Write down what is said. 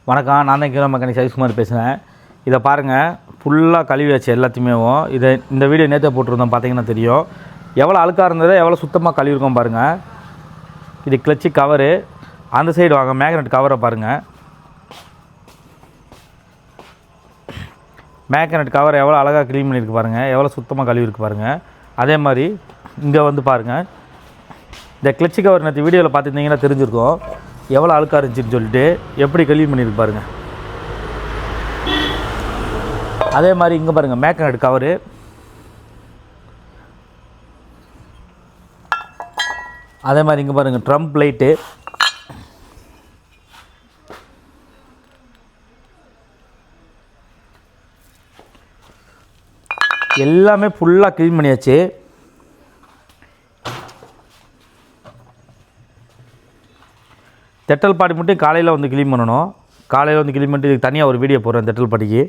வணக்கம், நான் தான் ஹீரோ மெக்கானிக் சதீஷ்குமார் பேசுகிறேன். இதை பாருங்கள், ஃபுல்லாக கழுவி வச்சு எல்லாத்தையுமே. இந்த வீடியோ நேற்றே போட்டிருந்தோம், பார்த்தீங்கன்னா தெரியும். எவ்வளோ அழுக்காக இருந்ததோ எவ்வளோ சுத்தமாக கழுவிருக்கோம் பாருங்கள். இது கிளச்சி கவரு. அந்த சைடு வாங்க, மேக்னெட் கவரை பாருங்கள். மேக்னெட் கவர் எவ்வளோ அழகாக க்ளீன் பண்ணியிருக்கு பாருங்கள், எவ்வளோ சுத்தமாக கழுவிருக்கு பாருங்கள். அதே மாதிரி இங்கே வந்து பாருங்கள், இந்த கிளச்சி கவர் நேற்று வீடியோவில் பார்த்துருந்தீங்கன்னா தெரிஞ்சிருக்கும் எவ்வளோ அழுக்காக இருந்துச்சுன்னு சொல்லிட்டு. எப்படி க்ளீன் பண்ணியிருக்கு பாருங்கள். அதே மாதிரி இங்கே பாருங்கள், மேக்னெட் கவரு. அதே மாதிரி இங்கே பாருங்கள், ட்ரம்ப் லைட்டு. எல்லாமே ஃபுல்லாக க்ளீன் பண்ணியாச்சு. தெட்டல் பாடி மட்டும் காலையில் வந்து க்ளீன் பண்ணணும். காலையில் வந்து க்ளீன் பண்ணிட்டு இதுக்கு தனியாக ஒரு வீடியோ போடுறேன் தெட்டல் பாட்டிக்கு.